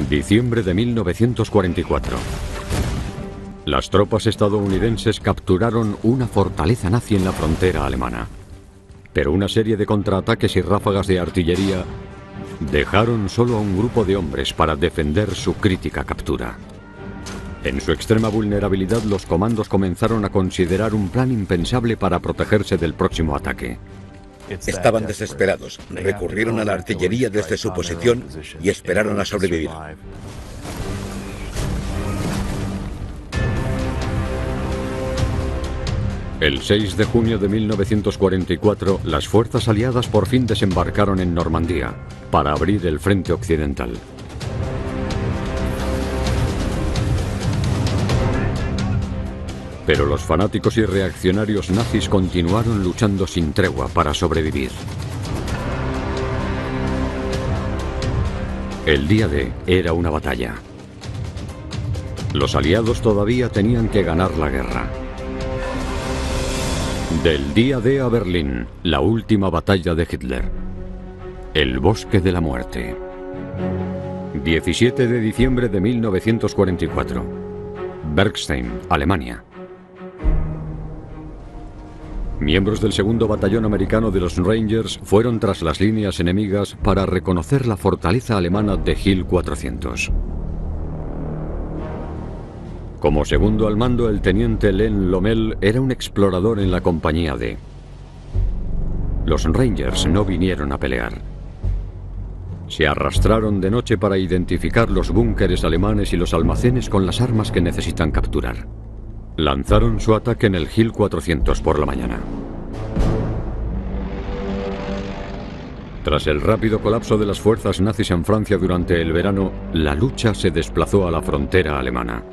Diciembre de 1944. Las tropas estadounidenses capturaron una fortaleza nazi en la frontera alemana. Pero una serie de contraataques y ráfagas de artillería dejaron solo a un grupo de hombres para defender su crítica captura. En su extrema vulnerabilidad, los comandos comenzaron a considerar un plan impensable para protegerse del próximo ataque. Estaban desesperados, recurrieron a la artillería desde su posición y esperaron a sobrevivir. El 6 de junio de 1944, las fuerzas aliadas por fin desembarcaron en Normandía para abrir el frente occidental. Pero los fanáticos y reaccionarios nazis continuaron luchando sin tregua para sobrevivir. El día D era una batalla. Los aliados todavía tenían que ganar la guerra. Del día D a Berlín, la última batalla de Hitler. El bosque de la muerte. 17 de diciembre de 1944. Bergstein, Alemania. Miembros del segundo batallón americano de los Rangers fueron tras las líneas enemigas para reconocer la fortaleza alemana de Hill 400. Como segundo al mando, el teniente Len Lommel era un explorador en la compañía D. Los Rangers no vinieron a pelear. Se arrastraron de noche para identificar los búnkeres alemanes y los almacenes con las armas que necesitan capturar. Lanzaron su ataque en el Hill 400 por la mañana. Tras el rápido colapso de las fuerzas nazis en Francia durante el verano, la lucha se desplazó a la frontera alemana.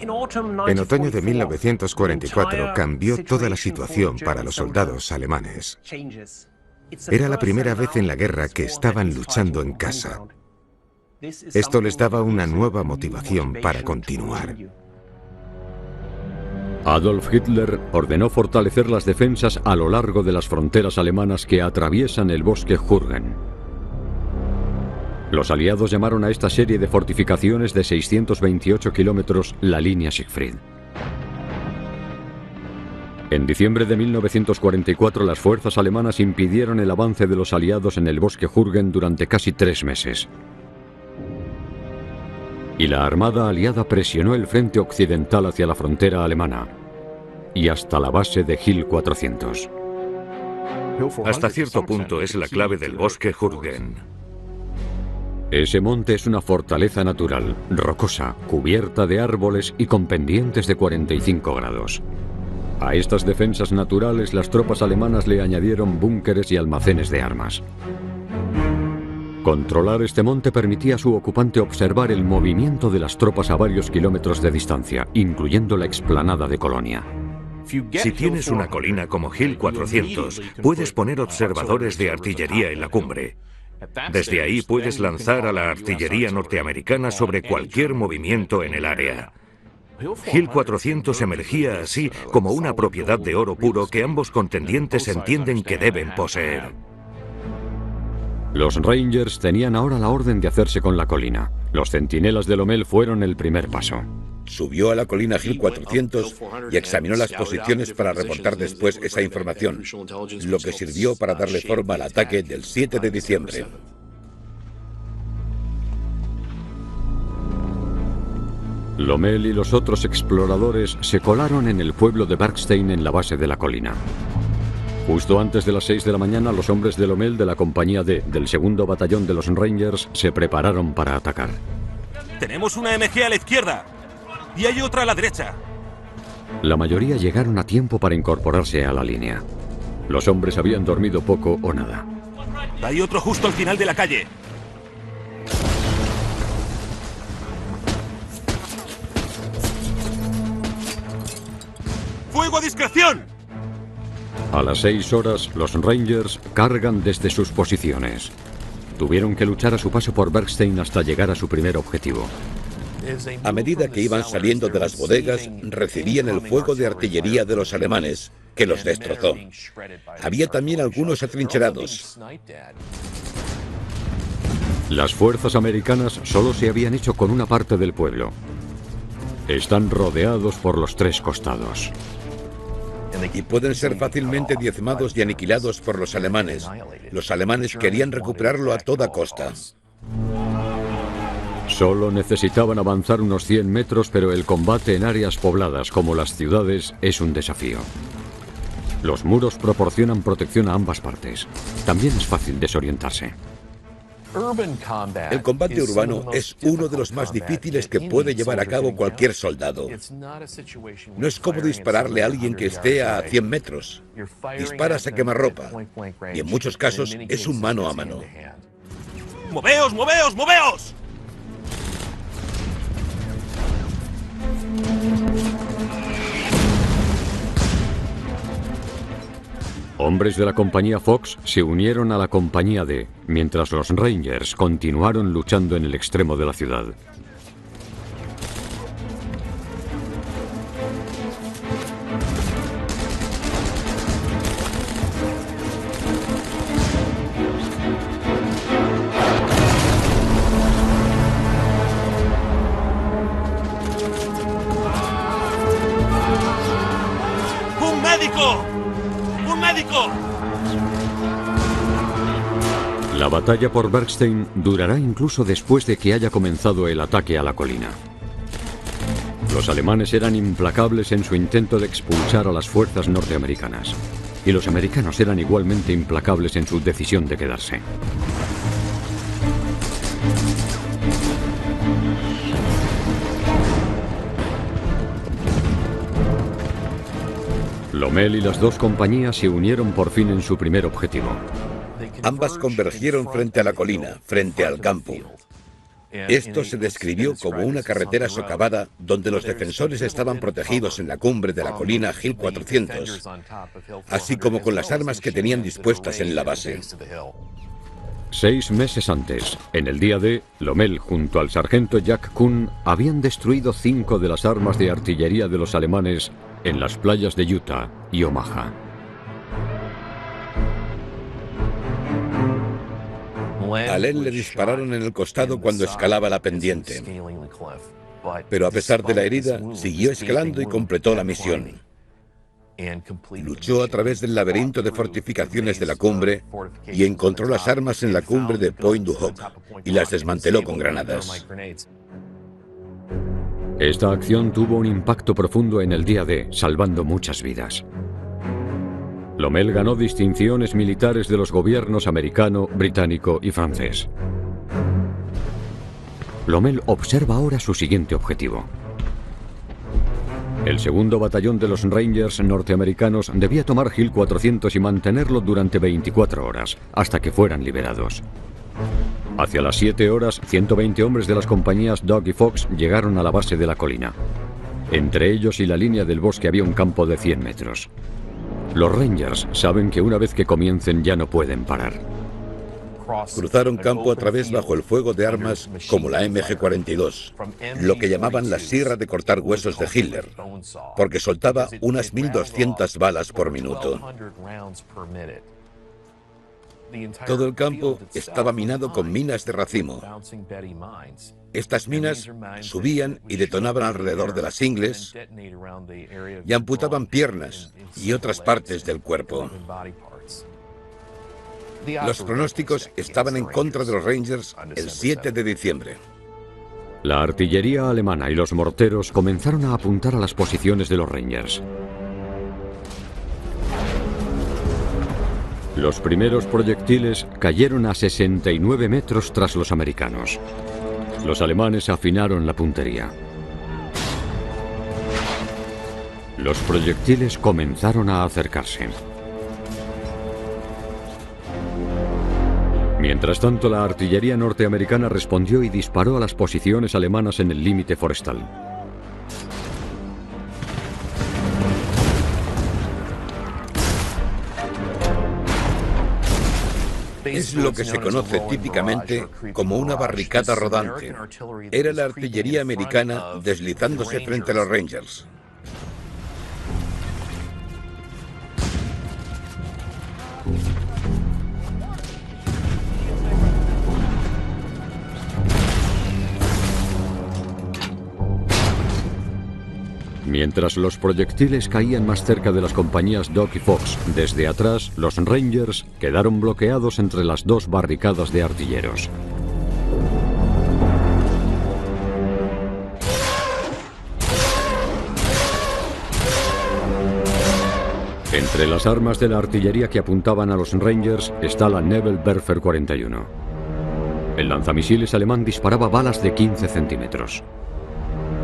En otoño de 1944 cambió toda la situación para los soldados alemanes. Era la primera vez en la guerra que estaban luchando en casa. Esto les daba una nueva motivación para continuar. Adolf Hitler ordenó fortalecer las defensas a lo largo de las fronteras alemanas que atraviesan el bosque Jürgen. Los aliados llamaron a esta serie de fortificaciones de 628 kilómetros la línea Siegfried. En diciembre de 1944, las fuerzas alemanas impidieron el avance de los aliados en el bosque Jürgen durante casi 3 meses. Y la armada aliada presionó el frente occidental hacia la frontera alemana y hasta la base de Hill 400. Hasta cierto punto es la clave del bosque Jürgen. Ese monte es una fortaleza natural, rocosa, cubierta de árboles y con pendientes de 45 grados. A estas defensas naturales, las tropas alemanas le añadieron búnkeres y almacenes de armas. Controlar este monte permitía a su ocupante observar el movimiento de las tropas a varios kilómetros de distancia, incluyendo la explanada de Colonia. Si tienes una colina como Hill 400, puedes poner observadores de artillería en la cumbre. Desde ahí puedes lanzar a la artillería norteamericana sobre cualquier movimiento en el área. Hill 400 emergía así como una propiedad de oro puro que ambos contendientes entienden que deben poseer. Los Rangers tenían ahora la orden de hacerse con la colina. Los centinelas de Lommel fueron el primer paso. Subió a la colina Hill 400 y examinó las posiciones para reportar después esa información, lo que sirvió para darle forma al ataque del 7 de diciembre. Lommel y los otros exploradores se colaron en el pueblo de Bergstein en la base de la colina. Justo antes de las 6 de la mañana, los hombres de Lommel de la compañía D del segundo batallón de los Rangers se prepararon para atacar. Tenemos una MG a la izquierda y hay otra a la derecha. La mayoría llegaron a tiempo para incorporarse a la línea. Los hombres habían dormido poco o nada. Hay otro justo al final de la calle. ¡Fuego a discreción! A las 6 horas, los Rangers cargan desde sus posiciones. Tuvieron que luchar a su paso por Bergstein hasta llegar a su primer objetivo. A medida que iban saliendo de las bodegas, recibían el fuego de artillería de los alemanes, que los destrozó. Había también algunos atrincherados. Las fuerzas americanas solo se habían hecho con una parte del pueblo. Están rodeados por los tres costados. Y pueden ser fácilmente diezmados y aniquilados por los alemanes. Los alemanes querían recuperarlo a toda costa. Solo necesitaban avanzar unos 100 metros, pero el combate en áreas pobladas como las ciudades es un desafío. Los muros proporcionan protección a ambas partes. También es fácil desorientarse. El combate urbano es uno de los más difíciles que puede llevar a cabo cualquier soldado. No es como dispararle a alguien que esté a 100 metros. Disparas a quemarropa. Y en muchos casos es un mano a mano. ¡Moveos, moveos, moveos! Hombres de la compañía Fox se unieron a la compañía D, mientras los Rangers continuaron luchando en el extremo de la ciudad. ¡Un médico! ¡Un médico! La batalla por Bergstein durará incluso después de que haya comenzado el ataque a la colina. Los alemanes eran implacables en su intento de expulsar a las fuerzas norteamericanas, y los americanos eran igualmente implacables en su decisión de quedarse. Lommel y las dos compañías se unieron por fin en su primer objetivo. Ambas convergieron frente a la colina, frente al campo. Esto se describió como una carretera socavada donde los defensores estaban protegidos en la cumbre de la colina Hill 400, así como con las armas que tenían dispuestas en la base. 6 meses antes, en el día D, Lommel junto al sargento Jack Kuhn habían destruido 5 de las armas de artillería de los alemanes en las playas de Utah y Omaha. A Len le dispararon en el costado cuando escalaba la pendiente. Pero a pesar de la herida, siguió escalando y completó la misión. Luchó a través del laberinto de fortificaciones de la cumbre y encontró las armas en la cumbre de Point du Hoc y las desmanteló con granadas. Esta acción tuvo un impacto profundo en el día D, salvando muchas vidas. Lommel ganó distinciones militares de los gobiernos americano, británico y francés. Lommel observa ahora su siguiente objetivo. El segundo batallón de los Rangers norteamericanos debía tomar Hill 400 y mantenerlo durante 24 horas, hasta que fueran liberados. Hacia las 7 horas, 120 hombres de las compañías Dog y Fox llegaron a la base de la colina. Entre ellos y la línea del bosque había un campo de 100 metros. Los Rangers saben que una vez que comiencen ya no pueden parar. Cruzaron campo a través bajo el fuego de armas como la MG-42, lo que llamaban la sierra de cortar huesos de Hitler, porque soltaba unas 1.200 balas por minuto. Todo el campo estaba minado con minas de racimo. Estas minas subían y detonaban alrededor de las ingles y amputaban piernas y otras partes del cuerpo. Los pronósticos estaban en contra de los Rangers el 7 de diciembre. La artillería alemana y los morteros comenzaron a apuntar a las posiciones de los Rangers. Los primeros proyectiles cayeron a 69 metros tras los americanos. Los alemanes afinaron la puntería. Los proyectiles comenzaron a acercarse. Mientras tanto, la artillería norteamericana respondió y disparó a las posiciones alemanas en el límite forestal. Es lo que se conoce típicamente como una barricada rodante. Era la artillería americana deslizándose frente a los Rangers. Mientras los proyectiles caían más cerca de las compañías Dock y Fox, desde atrás, los Rangers quedaron bloqueados entre las dos barricadas de artilleros. Entre las armas de la artillería que apuntaban a los Rangers está la Nebelwerfer 41. El lanzamisiles alemán disparaba balas de 15 centímetros.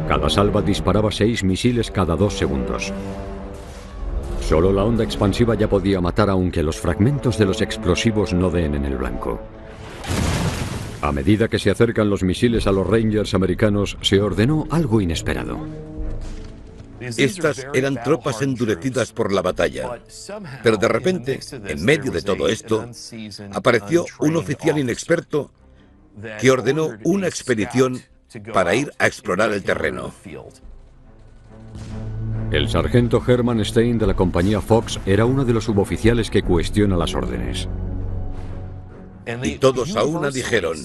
Cada salva disparaba 6 misiles cada 2 segundos. Solo la onda expansiva ya podía matar, aunque los fragmentos de los explosivos no den en el blanco. A medida que se acercan los misiles a los Rangers americanos, se ordenó algo inesperado. Estas eran tropas endurecidas por la batalla. Pero de repente, en medio de todo esto, apareció un oficial inexperto que ordenó una expedición para ir a explorar el terreno. El sargento Hermann Stein de la compañía Fox era uno de los suboficiales que cuestiona las órdenes. Y todos a una dijeron: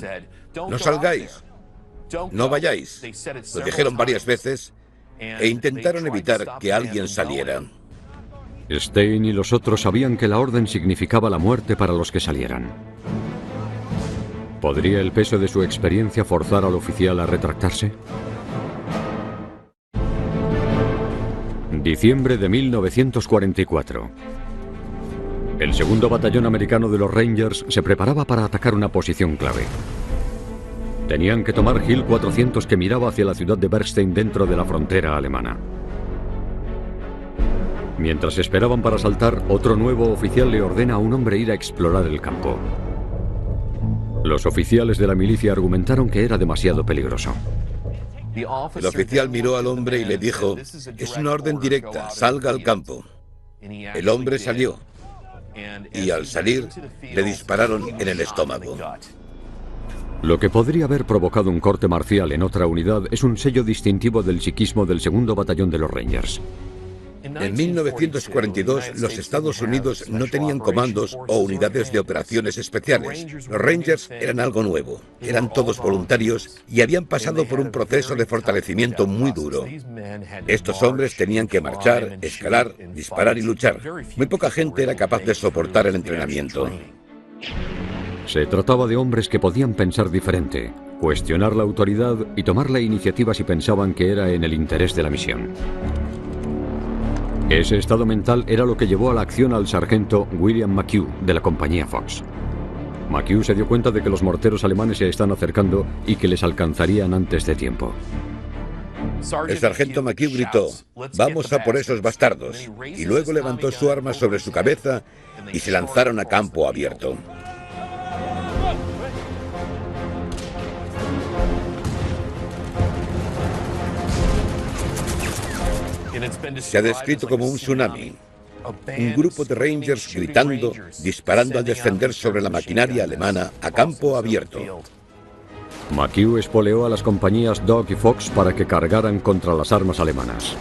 no salgáis, no vayáis. Lo dijeron varias veces e intentaron evitar que alguien saliera. Stein y los otros sabían que la orden significaba la muerte para los que salieran. ¿Podría el peso de su experiencia forzar al oficial a retractarse? Diciembre de 1944. El segundo batallón americano de los Rangers se preparaba para atacar una posición clave. Tenían que tomar Hill 400, que miraba hacia la ciudad de Bergstein dentro de la frontera alemana. Mientras esperaban para saltar, otro nuevo oficial le ordena a un hombre ir a explorar el campo. Los oficiales de la milicia argumentaron que era demasiado peligroso. El oficial miró al hombre y le dijo: es una orden directa, salga al campo. El hombre salió y al salir le dispararon en el estómago. Lo que podría haber provocado un corte marcial en otra unidad es un sello distintivo del psiquismo del segundo batallón de los Rangers. En 1942, los Estados Unidos no tenían comandos o unidades de operaciones especiales. Los Rangers eran algo nuevo, eran todos voluntarios y habían pasado por un proceso de fortalecimiento muy duro. Estos hombres tenían que marchar, escalar, disparar y luchar. Muy poca gente era capaz de soportar el entrenamiento. Se trataba de hombres que podían pensar diferente, cuestionar la autoridad y tomar la iniciativa si pensaban que era en el interés de la misión. Ese estado mental era lo que llevó a la acción al sargento William McHugh de la compañía Fox. McHugh se dio cuenta de que los morteros alemanes se están acercando y que les alcanzarían antes de tiempo. El sargento McHugh gritó: vamos a por esos bastardos, y luego levantó su arma sobre su cabeza y se lanzaron a campo abierto. Se ha descrito como un tsunami. Un grupo de Rangers gritando, disparando al descender sobre la maquinaria alemana a campo abierto. McHugh espoleó a las compañías Dock y Fox para que cargaran contra las armas alemanas.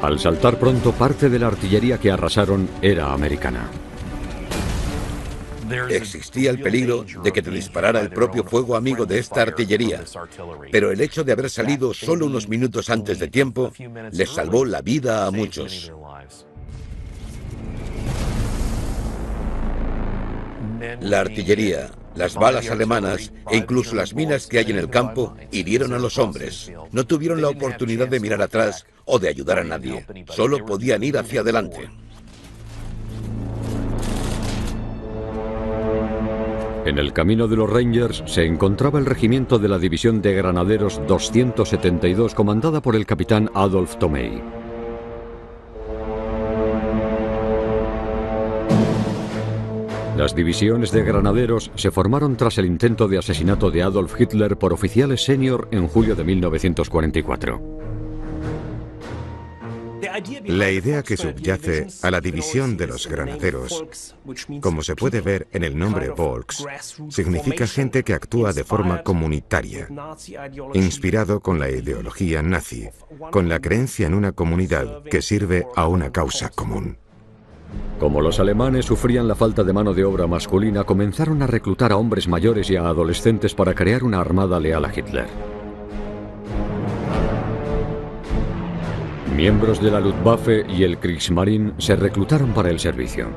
Al saltar pronto, parte de la artillería que arrasaron era americana. Existía el peligro de que te disparara el propio fuego amigo de esta artillería, pero el hecho de haber salido solo unos minutos antes de tiempo les salvó la vida a muchos. La artillería, las balas alemanas e incluso las minas que hay en el campo hirieron a los hombres. No tuvieron la oportunidad de mirar atrás o de ayudar a nadie. Solo podían ir hacia adelante. En el camino de los Rangers se encontraba el regimiento de la División de Granaderos 272, comandada por el capitán Adolf Thomey. Las divisiones de granaderos se formaron tras el intento de asesinato de Adolf Hitler por oficiales senior en julio de 1944. La idea que subyace a la división de los granaderos, como se puede ver en el nombre Volks, significa gente que actúa de forma comunitaria, inspirado con la ideología nazi, con la creencia en una comunidad que sirve a una causa común. Como los alemanes sufrían la falta de mano de obra masculina, comenzaron a reclutar a hombres mayores y a adolescentes para crear una armada leal a Hitler. Miembros de la Luftwaffe y el Kriegsmarine se reclutaron para el servicio.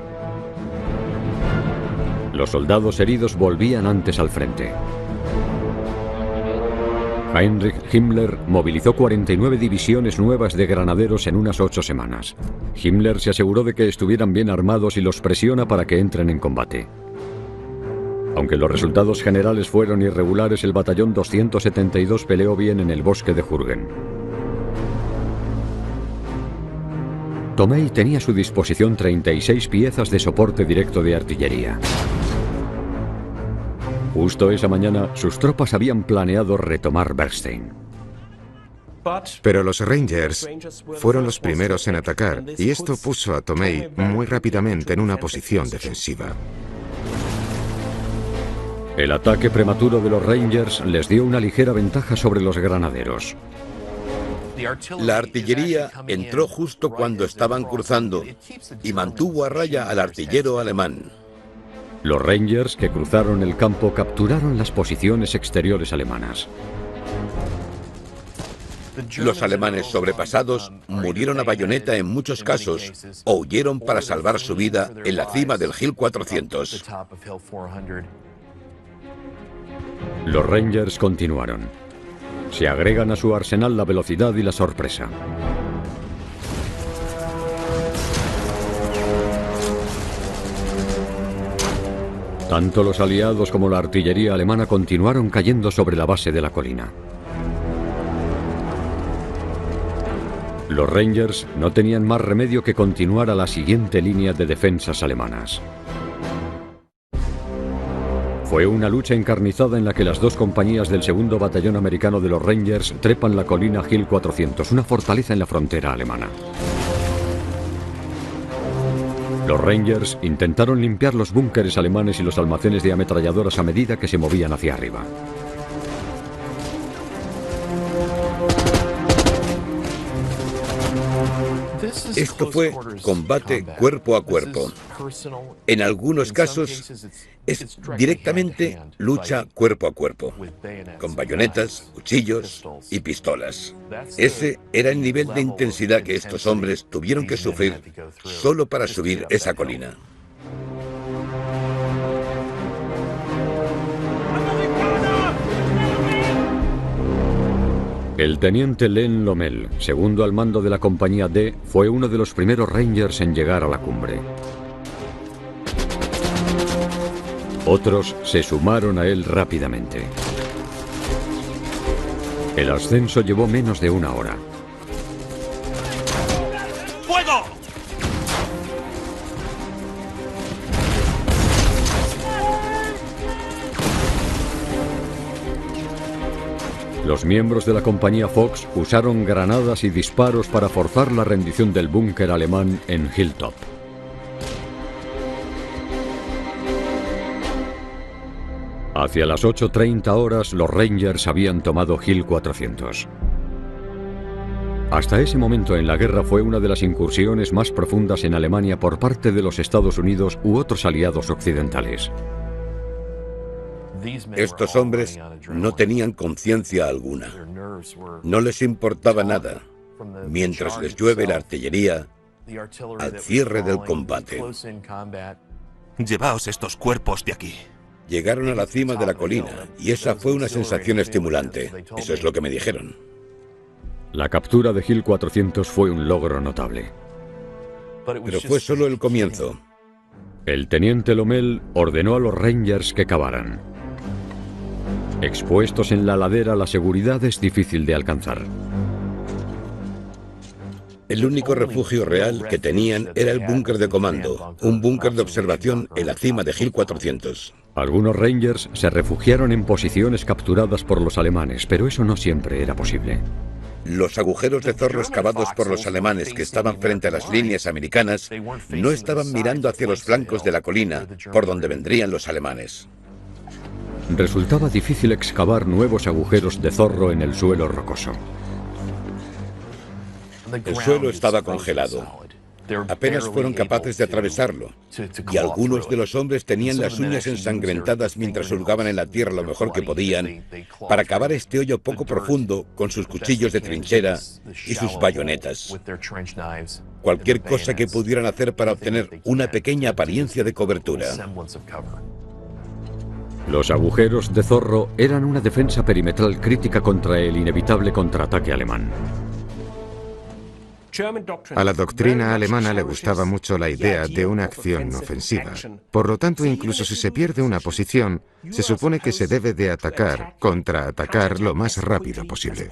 Los soldados heridos volvían antes al frente. Heinrich Himmler movilizó 49 divisiones nuevas de granaderos en unas 8 semanas. Himmler se aseguró de que estuvieran bien armados y los presiona para que entren en combate. Aunque los resultados generales fueron irregulares, el batallón 272 peleó bien en el bosque de Jürgen. Tomei tenía a su disposición 36 piezas de soporte directo de artillería. Justo esa mañana, sus tropas habían planeado retomar Bernstein. Pero los Rangers fueron los primeros en atacar, y esto puso a Tomei muy rápidamente en una posición defensiva. El ataque prematuro de los Rangers les dio una ligera ventaja sobre los granaderos. La artillería entró justo cuando estaban cruzando y mantuvo a raya al artillero alemán. Los Rangers que cruzaron el campo capturaron las posiciones exteriores alemanas. Los alemanes sobrepasados murieron a bayoneta en muchos casos o huyeron para salvar su vida en la cima del Hill 400. Los Rangers continuaron. Se agregan a su arsenal la velocidad y la sorpresa. Tanto los aliados como la artillería alemana continuaron cayendo sobre la base de la colina. Los Rangers no tenían más remedio que continuar a la siguiente línea de defensas alemanas. Fue una lucha encarnizada en la que las dos compañías del segundo batallón americano de los Rangers trepan la colina Hill 400, una fortaleza en la frontera alemana. Los Rangers intentaron limpiar los búnkeres alemanes y los almacenes de ametralladoras a medida que se movían hacia arriba. Esto fue combate cuerpo a cuerpo. En algunos casos es directamente lucha cuerpo a cuerpo, con bayonetas, cuchillos y pistolas. Ese era el nivel de intensidad que estos hombres tuvieron que sufrir solo para subir esa colina. El teniente Len Lommel, segundo al mando de la compañía D, fue uno de los primeros Rangers en llegar a la cumbre. Otros se sumaron a él rápidamente. El ascenso llevó menos de una hora. ¡Fuego! Los miembros de la compañía Fox usaron granadas y disparos para forzar la rendición del búnker alemán en Hilltop. Hacia las 8:30 horas, los Rangers habían tomado Hill 400. Hasta ese momento en la guerra fue una de las incursiones más profundas en Alemania por parte de los Estados Unidos u otros aliados occidentales. Estos hombres no tenían conciencia alguna. No les importaba nada, mientras les llueve la artillería al cierre del combate. Llevaos estos cuerpos de aquí. Llegaron a la cima de la colina y esa fue una sensación estimulante. Eso es lo que me dijeron. La captura de Hill 400 fue un logro notable. Pero fue solo el comienzo. El teniente Lommel ordenó a los Rangers que cavaran. Expuestos en la ladera, la seguridad es difícil de alcanzar. El único refugio real que tenían era el búnker de comando, un búnker de observación en la cima de Hill 400. Algunos Rangers se refugiaron en posiciones capturadas por los alemanes, pero eso no siempre era posible. Los agujeros de zorro excavados por los alemanes que estaban frente a las líneas americanas no estaban mirando hacia los flancos de la colina por donde vendrían los alemanes. Resultaba difícil excavar nuevos agujeros de zorro en el suelo rocoso. El suelo estaba congelado. Apenas fueron capaces de atravesarlo, y algunos de los hombres tenían las uñas ensangrentadas mientras hurgaban en la tierra lo mejor que podían para cavar este hoyo poco profundo con sus cuchillos de trinchera y sus bayonetas. Cualquier cosa que pudieran hacer para obtener una pequeña apariencia de cobertura. Los agujeros de Zorro eran una defensa perimetral crítica contra el inevitable contraataque alemán. A la doctrina alemana le gustaba mucho la idea de una acción ofensiva. Por lo tanto, incluso si se pierde una posición, se supone que se debe de atacar, contraatacar lo más rápido posible.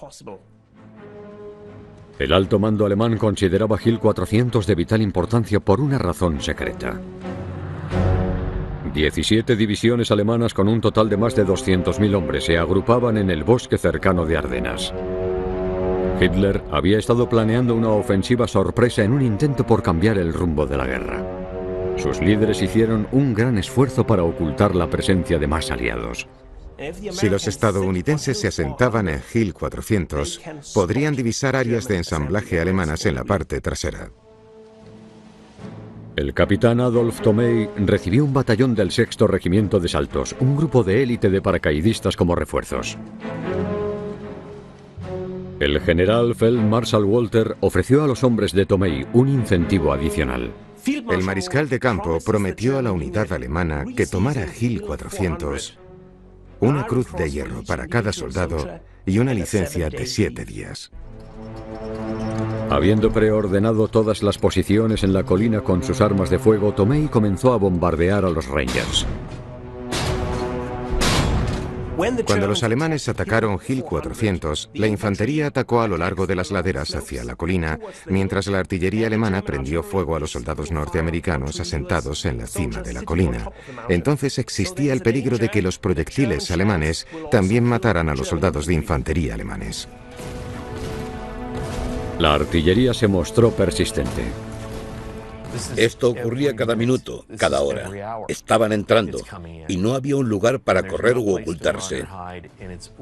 El alto mando alemán consideraba Hill 400 de vital importancia por una razón secreta. 17 divisiones alemanas con un total de más de 200.000 hombres se agrupaban en el bosque cercano de Ardenas. Hitler había estado planeando una ofensiva sorpresa en un intento por cambiar el rumbo de la guerra. Sus líderes hicieron un gran esfuerzo para ocultar la presencia de más aliados. Si los estadounidenses se asentaban en Hill 400, podrían divisar áreas de ensamblaje alemanas en la parte trasera. El capitán Adolf Thomey recibió un batallón del 6º Regimiento de Saltos, un grupo de élite de paracaidistas como refuerzos. El general Feldmarschall Walter ofreció a los hombres de Thomey un incentivo adicional. El mariscal de campo prometió a la unidad alemana que tomara Hill 400, una cruz de hierro para cada soldado y una licencia de 7 días. Habiendo preordenado todas las posiciones en la colina con sus armas de fuego, Thomey comenzó a bombardear a los Rangers. Cuando los alemanes atacaron Hill 400, la infantería atacó a lo largo de las laderas hacia la colina, mientras la artillería alemana prendió fuego a los soldados norteamericanos asentados en la cima de la colina. Entonces existía el peligro de que los proyectiles alemanes también mataran a los soldados de infantería alemanes. La artillería se mostró persistente. Esto ocurría cada minuto, cada hora. Estaban entrando y no había un lugar para correr u ocultarse.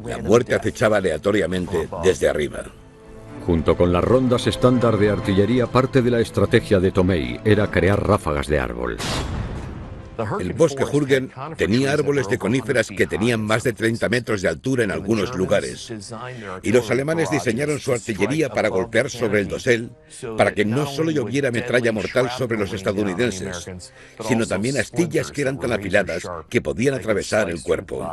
La muerte acechaba aleatoriamente desde arriba. Junto con las rondas estándar de artillería, parte de la estrategia de Thomey era crear ráfagas de árbol. El bosque Jürgen tenía árboles de coníferas que tenían más de 30 metros de altura en algunos lugares. Y los alemanes diseñaron su artillería para golpear sobre el dosel, para que no solo lloviera metralla mortal sobre los estadounidenses, sino también astillas que eran tan afiladas que podían atravesar el cuerpo.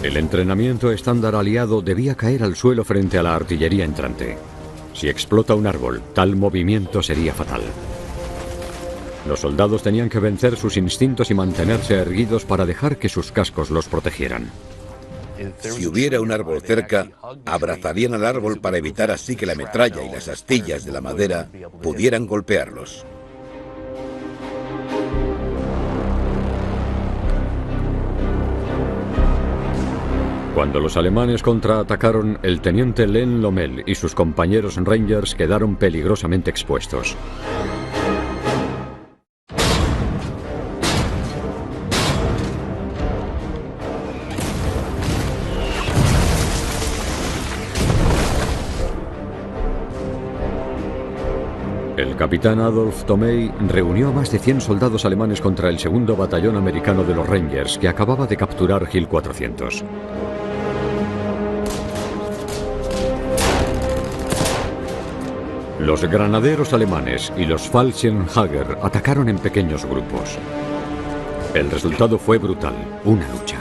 El entrenamiento estándar aliado debía caer al suelo frente a la artillería entrante. Si explota un árbol, tal movimiento sería fatal. Los soldados tenían que vencer sus instintos y mantenerse erguidos para dejar que sus cascos los protegieran. Si hubiera un árbol cerca, abrazarían al árbol para evitar así que la metralla y las astillas de la madera pudieran golpearlos. Cuando los alemanes contraatacaron, el teniente Len Lommel y sus compañeros Rangers quedaron peligrosamente expuestos. El capitán Adolf Thomey reunió a más de 100 soldados alemanes contra el 2º batallón americano de los Rangers, que acababa de capturar Hill 400. Los granaderos alemanes y los Fallschirmjäger atacaron en pequeños grupos. El resultado fue brutal, una lucha.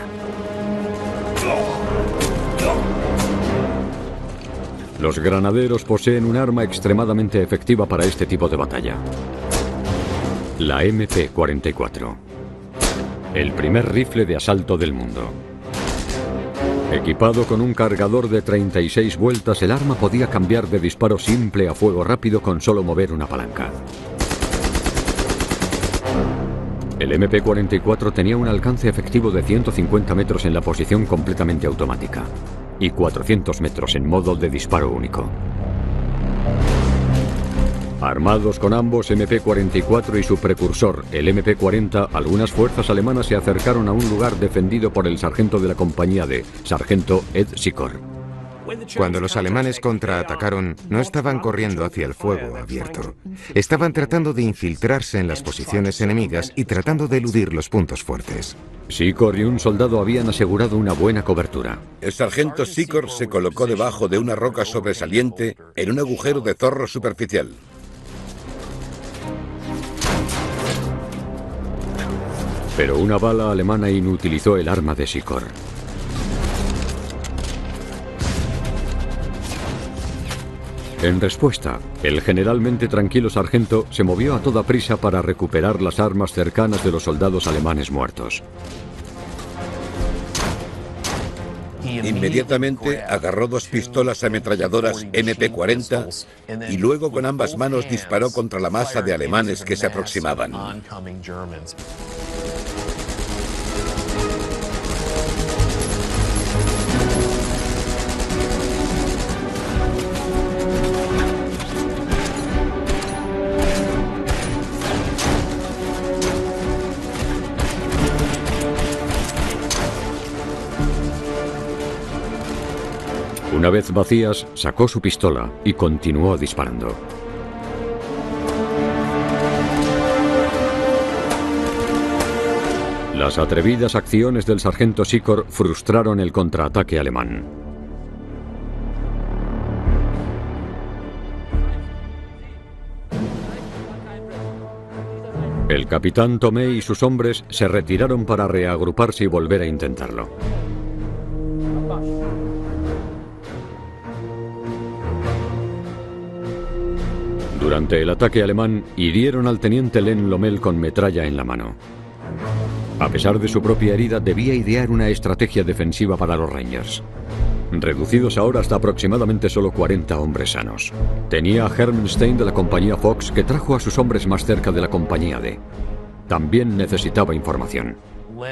Los granaderos poseen un arma extremadamente efectiva para este tipo de batalla: la MP-44, el primer rifle de asalto del mundo. Equipado con un cargador de 36 vueltas, el arma podía cambiar de disparo simple a fuego rápido con solo mover una palanca. El MP-44 tenía un alcance efectivo de 150 metros en la posición completamente automática y 400 metros en modo de disparo único. Armados con ambos MP-44 y su precursor, el MP-40, algunas fuerzas alemanas se acercaron a un lugar defendido por el sargento de la compañía D, sargento Ed Sikor. Cuando los alemanes contraatacaron, no estaban corriendo hacia el fuego abierto. Estaban tratando de infiltrarse en las posiciones enemigas y tratando de eludir los puntos fuertes. Sikor y un soldado habían asegurado una buena cobertura. El sargento Sikor se colocó debajo de una roca sobresaliente en un agujero de zorro superficial. Pero una bala alemana inutilizó el arma de Sikor. En respuesta, el generalmente tranquilo sargento se movió a toda prisa para recuperar las armas cercanas de los soldados alemanes muertos. Inmediatamente agarró 2 pistolas ametralladoras MP-40 y luego con ambas manos disparó contra la masa de alemanes que se aproximaban. Una vez vacías, sacó su pistola y continuó disparando. Las atrevidas acciones del sargento Sikor frustraron el contraataque alemán. El capitán Tomé y sus hombres se retiraron para reagruparse y volver a intentarlo. Durante el ataque alemán, hirieron al teniente Len Lommel con metralla en la mano. A pesar de su propia herida, debía idear una estrategia defensiva para los Rangers. Reducidos ahora hasta aproximadamente solo 40 hombres sanos. Tenía a Hermanstein de la compañía Fox, que trajo a sus hombres más cerca de la compañía D. También necesitaba información.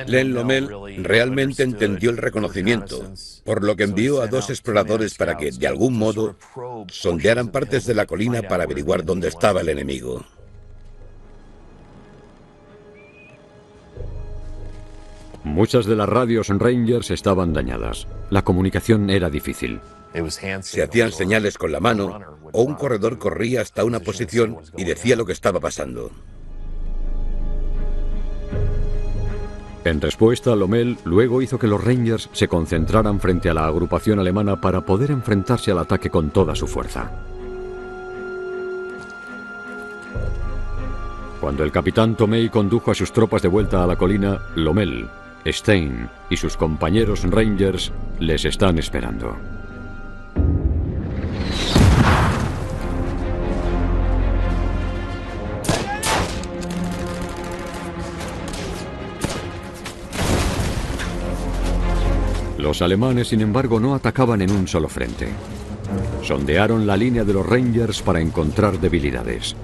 Len Lommel realmente entendió el reconocimiento, por lo que envió a 2 exploradores para que, de algún modo, sondearan partes de la colina para averiguar dónde estaba el enemigo. Muchas de las radios Rangers estaban dañadas. La comunicación era difícil. Se hacían señales con la mano, o un corredor corría hasta una posición y decía lo que estaba pasando. En respuesta, Lommel luego hizo que los Rangers se concentraran frente a la agrupación alemana para poder enfrentarse al ataque con toda su fuerza. Cuando el capitán Tomei condujo a sus tropas de vuelta a la colina, Lommel, Stein y sus compañeros Rangers les están esperando. Los alemanes, sin embargo, no atacaban en un solo frente. Sondearon la línea de los Rangers para encontrar debilidades.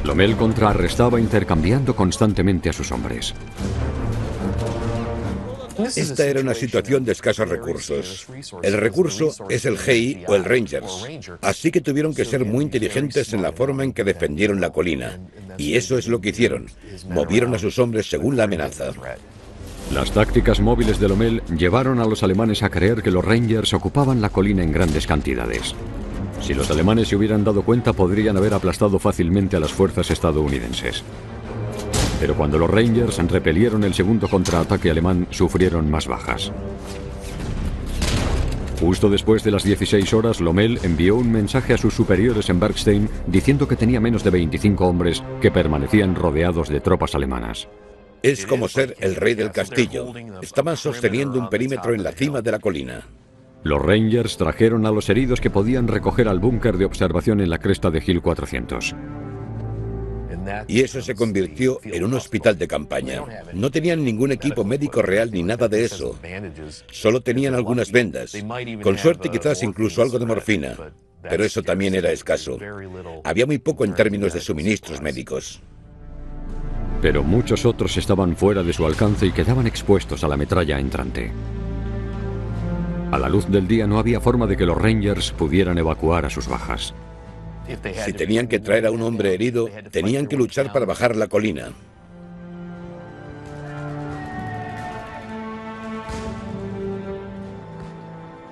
Lommel contrarrestaba intercambiando constantemente a sus hombres. Esta era una situación de escasos recursos. El recurso es el GI o el Rangers, así que tuvieron que ser muy inteligentes en la forma en que defendieron la colina. Y eso es lo que hicieron. Movieron a sus hombres según la amenaza. Las tácticas móviles de Lommel llevaron a los alemanes a creer que los Rangers ocupaban la colina en grandes cantidades. Si los alemanes se hubieran dado cuenta, podrían haber aplastado fácilmente a las fuerzas estadounidenses. Pero cuando los Rangers repelieron el segundo contraataque alemán, sufrieron más bajas. Justo después de las 16 horas, Lommel envió un mensaje a sus superiores en Bergstein diciendo que tenía menos de 25 hombres que permanecían rodeados de tropas alemanas. Es como ser el rey del castillo. Estaban sosteniendo un perímetro en la cima de la colina. Los Rangers trajeron a los heridos que podían recoger al búnker de observación en la cresta de Hill 400. Y eso se convirtió en un hospital de campaña. No tenían ningún equipo médico real ni nada de eso. Solo tenían algunas vendas. Con suerte quizás incluso algo de morfina. Pero eso también era escaso. Había muy poco en términos de suministros médicos. Pero muchos otros estaban fuera de su alcance y quedaban expuestos a la metralla entrante. A la luz del día no había forma de que los Rangers pudieran evacuar a sus bajas. Si tenían que traer a un hombre herido, tenían que luchar para bajar la colina.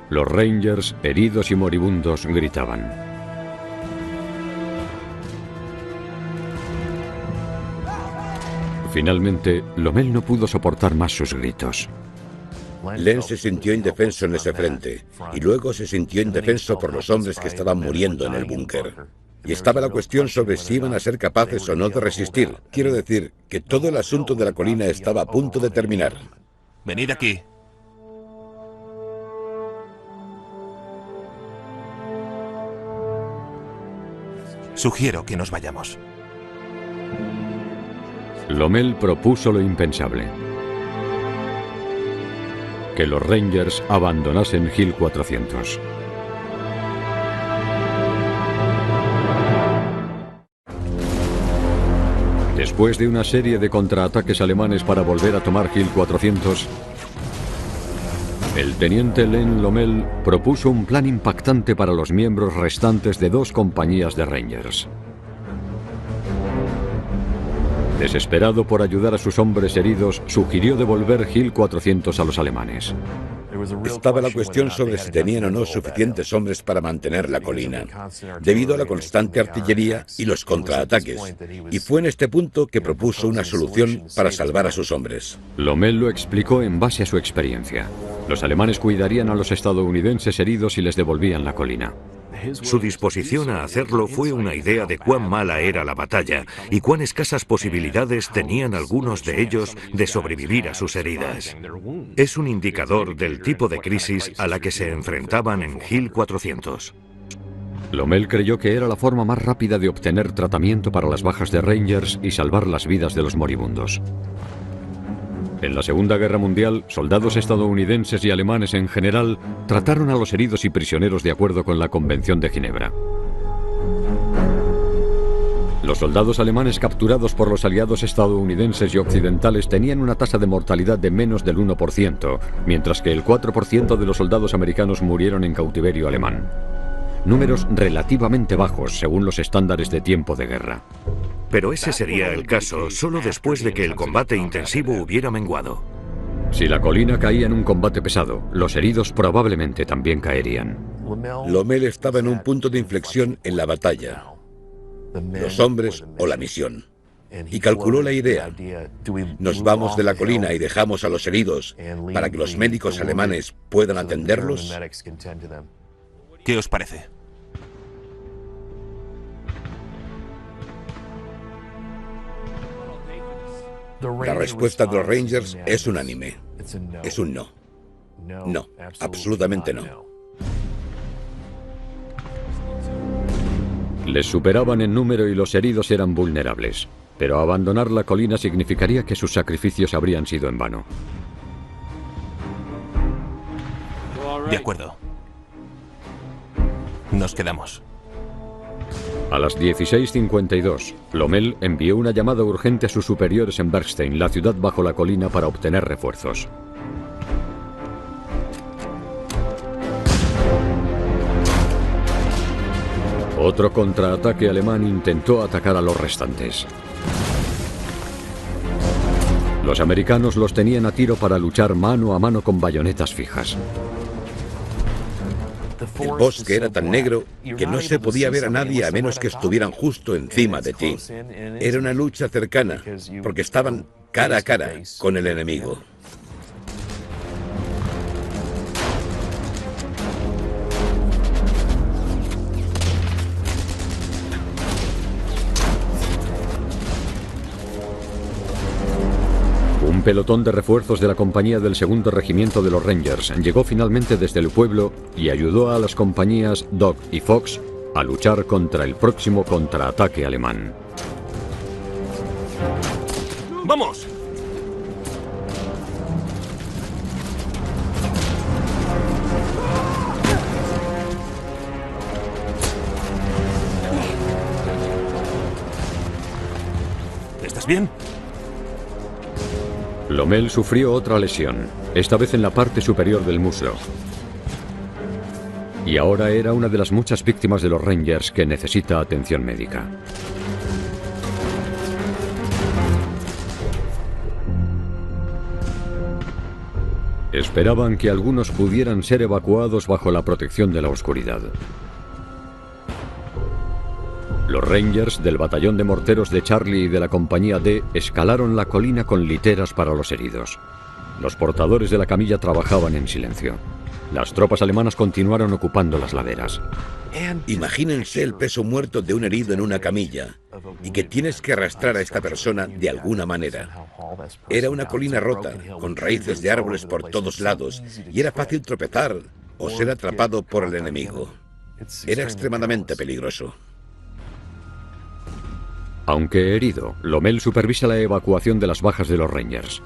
Los Rangers, heridos y moribundos, gritaban. Finalmente, Lommel no pudo soportar más sus gritos. Len se sintió indefenso en ese frente, y luego se sintió indefenso por los hombres que estaban muriendo en el búnker. Y estaba la cuestión sobre si iban a ser capaces o no de resistir. Quiero decir que todo el asunto de la colina estaba a punto de terminar. Venid aquí. Sugiero que nos vayamos. Lommel propuso lo impensable: que los Rangers abandonasen Hill 400. Después de una serie de contraataques alemanes para volver a tomar Hill 400, el teniente Len Lommel propuso un plan impactante para los miembros restantes de 2 compañías de Rangers. Desesperado por ayudar a sus hombres heridos, sugirió devolver Hill 400 a los alemanes. Estaba la cuestión sobre si tenían o no suficientes hombres para mantener la colina, debido a la constante artillería y los contraataques, y fue en este punto que propuso una solución para salvar a sus hombres. Lommel lo explicó en base a su experiencia. Los alemanes cuidarían a los estadounidenses heridos y les devolvían la colina. Su disposición a hacerlo fue una idea de cuán mala era la batalla y cuán escasas posibilidades tenían algunos de ellos de sobrevivir a sus heridas. Es un indicador del tipo de crisis a la que se enfrentaban en Hill 400. Lommel creyó que era la forma más rápida de obtener tratamiento para las bajas de Rangers y salvar las vidas de los moribundos. En la Segunda Guerra Mundial, soldados estadounidenses y alemanes en general trataron a los heridos y prisioneros de acuerdo con la Convención de Ginebra. Los soldados alemanes capturados por los aliados estadounidenses y occidentales tenían una tasa de mortalidad de menos del 1%, mientras que el 4% de los soldados americanos murieron en cautiverio alemán. Números relativamente bajos según los estándares de tiempo de guerra. Pero ese sería el caso solo después de que el combate intensivo hubiera menguado. Si la colina caía en un combate pesado, los heridos probablemente también caerían. Lommel estaba en un punto de inflexión en la batalla, los hombres o la misión, y calculó la idea: ¿nos vamos de la colina y dejamos a los heridos para que los médicos alemanes puedan atenderlos? ¿Qué os parece? La respuesta de los Rangers es unánime. Es un no. No, absolutamente no. Les superaban en número y los heridos eran vulnerables, pero abandonar la colina significaría que sus sacrificios habrían sido en vano. De acuerdo. Nos quedamos. A las 16:52, Lommel envió una llamada urgente a sus superiores en Bergstein, la ciudad bajo la colina, para obtener refuerzos. Otro contraataque alemán intentó atacar a los restantes. Los americanos los tenían a tiro para luchar mano a mano con bayonetas fijas. El bosque era tan negro que no se podía ver a nadie a menos que estuvieran justo encima de ti. Era una lucha cercana, porque estaban cara a cara con el enemigo. Un pelotón de refuerzos de la compañía del segundo regimiento de los Rangers llegó finalmente desde el pueblo y ayudó a las compañías Dog y Fox a luchar contra el próximo contraataque alemán. ¡Vamos! ¿Estás bien? Lommel sufrió otra lesión, esta vez en la parte superior del muslo. Y ahora era una de las muchas víctimas de los Rangers que necesita atención médica. Esperaban que algunos pudieran ser evacuados bajo la protección de la oscuridad. Los Rangers del batallón de morteros de Charlie y de la compañía D escalaron la colina con literas para los heridos. Los portadores de la camilla trabajaban en silencio. Las tropas alemanas continuaron ocupando las laderas. Imagínense el peso muerto de un herido en una camilla y que tienes que arrastrar a esta persona de alguna manera. Era una colina rota, con raíces de árboles por todos lados, y era fácil tropezar o ser atrapado por el enemigo. Era extremadamente peligroso. Aunque herido, Lommel supervisa la evacuación de las bajas de los Rangers.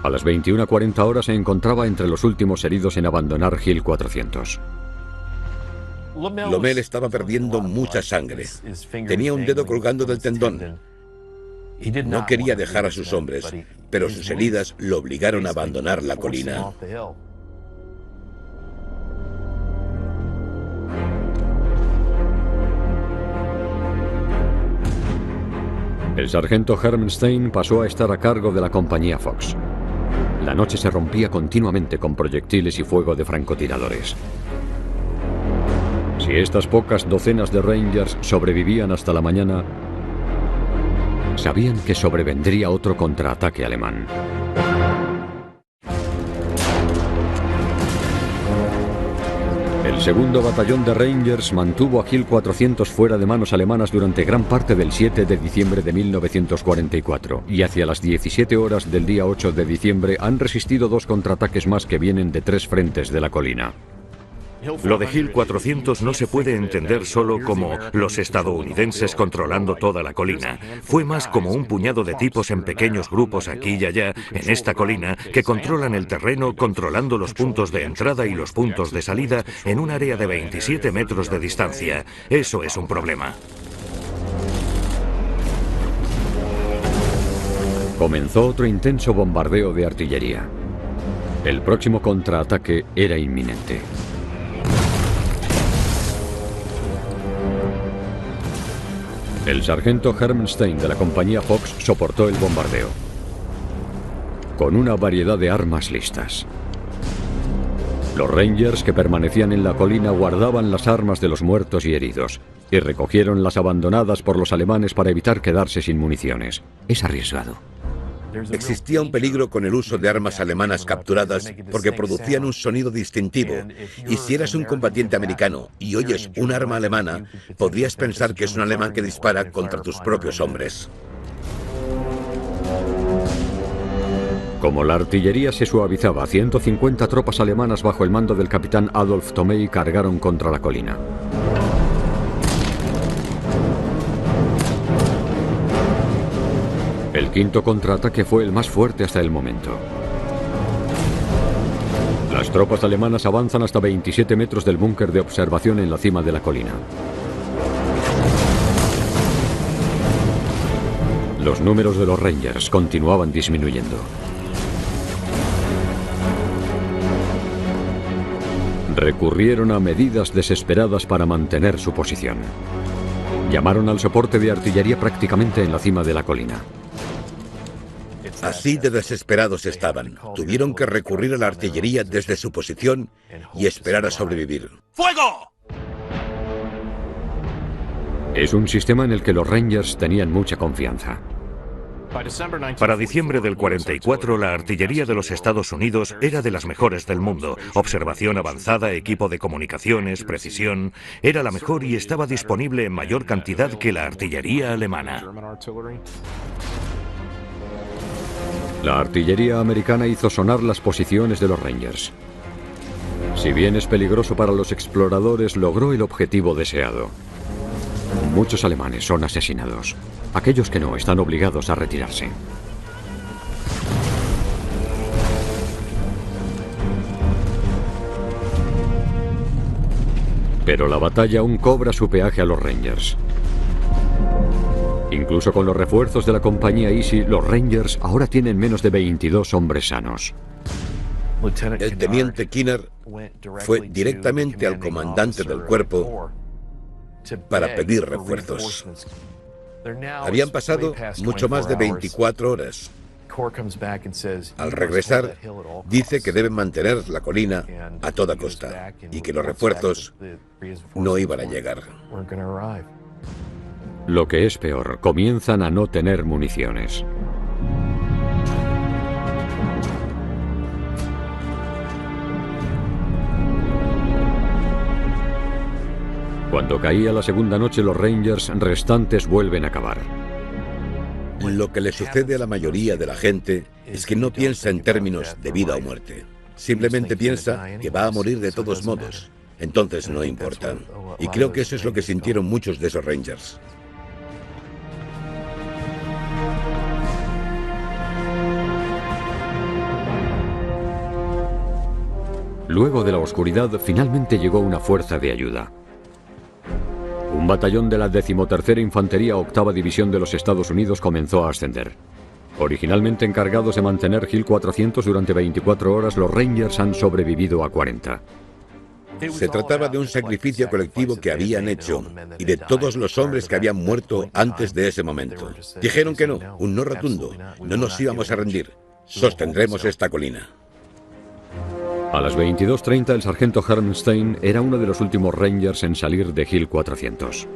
A las 21:40 horas se encontraba entre los últimos heridos en abandonar Hill 400. Lommel estaba perdiendo mucha sangre. Tenía un dedo colgando del tendón. No quería dejar a sus hombres, pero sus heridas lo obligaron a abandonar la colina. El sargento Hermenstein pasó a estar a cargo de la compañía Fox. La noche se rompía continuamente con proyectiles y fuego de francotiradores. Si estas pocas docenas de Rangers sobrevivían hasta la mañana, sabían que sobrevendría otro contraataque alemán. El segundo batallón de Rangers mantuvo a Hill 400 fuera de manos alemanas durante gran parte del 7 de diciembre de 1944 y hacia las 17 horas del día 8 de diciembre han resistido dos contraataques más que vienen de tres frentes de la colina. Lo de Hill 400 no se puede entender solo como los estadounidenses controlando toda la colina. Fue más como un puñado de tipos en pequeños grupos aquí y allá, en esta colina, que controlan el terreno, controlando los puntos de entrada y los puntos de salida en un área de 27 metros de distancia. Eso es un problema. Comenzó otro intenso bombardeo de artillería. El próximo contraataque era inminente. El sargento Hermenstein de la compañía Fox soportó el bombardeo, con una variedad de armas listas. Los Rangers que permanecían en la colina guardaban las armas de los muertos y heridos, y recogieron las abandonadas por los alemanes para evitar quedarse sin municiones. Es arriesgado. Existía un peligro con el uso de armas alemanas capturadas porque producían un sonido distintivo, y si eras un combatiente americano y oyes un arma alemana, podrías pensar que es un alemán que dispara contra tus propios hombres. Como la artillería se suavizaba, 150 tropas alemanas bajo el mando del capitán Adolf Thomey cargaron contra la colina. El quinto contraataque fue el más fuerte hasta el momento. Las tropas alemanas avanzan hasta 27 metros del búnker de observación en la cima de la colina. Los números de los Rangers continuaban disminuyendo. Recurrieron a medidas desesperadas para mantener su posición. Llamaron al soporte de artillería prácticamente en la cima de la colina. Así de desesperados estaban. Tuvieron que recurrir a la artillería desde su posición y esperar a sobrevivir. ¡Fuego! Es un sistema en el que los Rangers tenían mucha confianza. Para diciembre del 44, la artillería de los Estados Unidos era de las mejores del mundo. Observación avanzada, equipo de comunicaciones, precisión. Era la mejor y estaba disponible en mayor cantidad que la artillería alemana. La artillería americana hizo sonar las posiciones de los Rangers. Si bien es peligroso para los exploradores, logró el objetivo deseado. Muchos alemanes son asesinados. Aquellos que no están obligados a retirarse. Pero la batalla aún cobra su peaje a los Rangers. Incluso con los refuerzos de la compañía Easy, los Rangers ahora tienen menos de 22 hombres sanos. El teniente Kinner fue directamente al comandante del cuerpo para pedir refuerzos. Habían pasado mucho más de 24 horas. Al regresar, dice que deben mantener la colina a toda costa y que los refuerzos no iban a llegar. Lo que es peor, comienzan a no tener municiones. Cuando caía la segunda noche, los Rangers restantes vuelven a cavar. Lo que le sucede a la mayoría de la gente es que no piensa en términos de vida o muerte. Simplemente piensa que va a morir de todos modos. Entonces no importa. Y creo que eso es lo que sintieron muchos de esos Rangers. Luego de la oscuridad, finalmente llegó una fuerza de ayuda. Un batallón de la 13ª Infantería 8ª División de los Estados Unidos comenzó a ascender. Originalmente encargados de mantener Hill 400 durante 24 horas, los Rangers han sobrevivido a 40. Se trataba de un sacrificio colectivo que habían hecho y de todos los hombres que habían muerto antes de ese momento. Dijeron que no, un no rotundo. No nos íbamos a rendir. Sostendremos esta colina. A las 22:30 el sargento Hermstein era uno de los últimos Rangers en salir de Hill 400.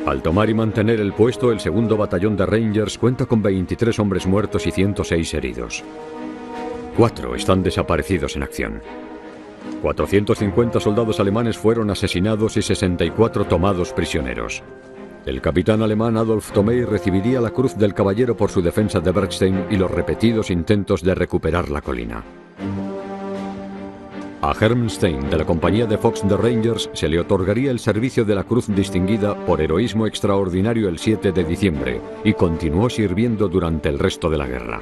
Al tomar y mantener el puesto, el segundo batallón de Rangers cuenta con 23 hombres muertos y 106 heridos. 4 están desaparecidos en acción. 450 soldados alemanes fueron asesinados y 64 tomados prisioneros. El capitán alemán Adolf Thomey recibiría la Cruz del Caballero por su defensa de Bergstein y los repetidos intentos de recuperar la colina. A Hermstein, de la compañía de Fox de Rangers, se le otorgaría el servicio de la Cruz Distinguida por heroísmo extraordinario el 7 de diciembre y continuó sirviendo durante el resto de la guerra.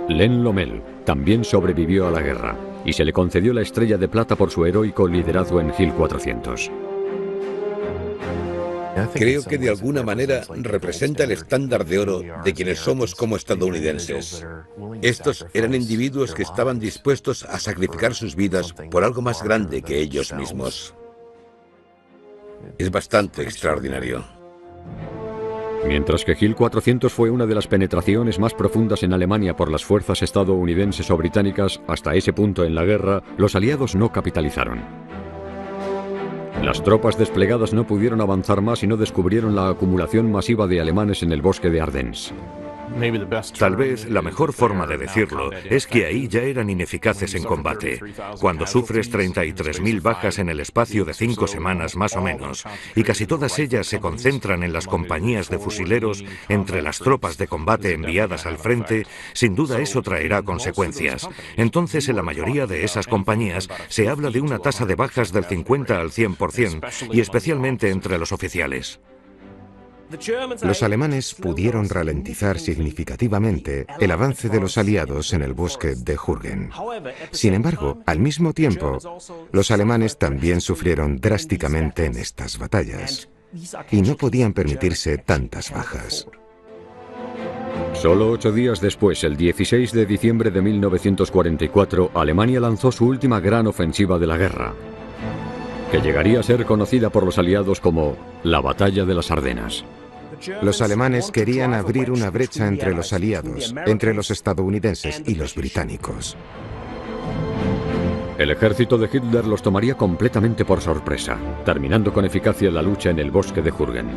Len Lommel también sobrevivió a la guerra y se le concedió la Estrella de Plata por su heroico liderazgo en Hill 400. Creo que de alguna manera representa el estándar de oro de quienes somos como estadounidenses. Estos eran individuos que estaban dispuestos a sacrificar sus vidas por algo más grande que ellos mismos. Es bastante extraordinario. Mientras que Hill 400 fue una de las penetraciones más profundas en Alemania por las fuerzas estadounidenses o británicas, hasta ese punto en la guerra, los aliados no capitalizaron. Las tropas desplegadas no pudieron avanzar más y no descubrieron la acumulación masiva de alemanes en el bosque de Ardennes. Tal vez la mejor forma de decirlo es que ahí ya eran ineficaces en combate. Cuando sufres 33.000 bajas en el espacio de 5 semanas más o menos, y casi todas ellas se concentran en las compañías de fusileros entre las tropas de combate enviadas al frente, sin duda eso traerá consecuencias. Entonces, en la mayoría de esas compañías se habla de una tasa de bajas del 50 al 100%, y especialmente entre los oficiales. Los alemanes pudieron ralentizar significativamente el avance de los aliados en el bosque de Jürgen. Sin embargo, al mismo tiempo, los alemanes también sufrieron drásticamente en estas batallas y no podían permitirse tantas bajas. Solo 8 días después, el 16 de diciembre de 1944, Alemania lanzó su última gran ofensiva de la guerra, que llegaría a ser conocida por los aliados como la Batalla de las Ardenas. Los alemanes querían abrir una brecha entre los aliados, entre los estadounidenses y los británicos. El ejército de Hitler los tomaría completamente por sorpresa, terminando con eficacia la lucha en el bosque de Jürgen.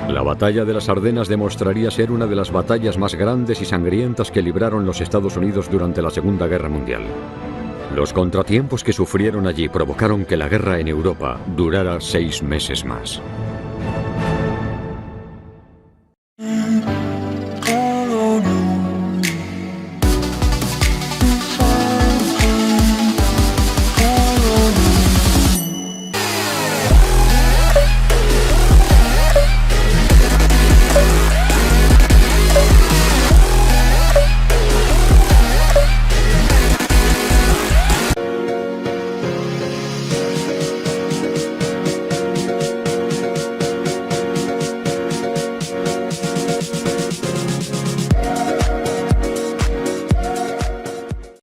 La Batalla de las Ardenas demostraría ser una de las batallas más grandes y sangrientas que libraron los Estados Unidos durante la Segunda Guerra Mundial. Los contratiempos que sufrieron allí provocaron que la guerra en Europa durara 6 meses más.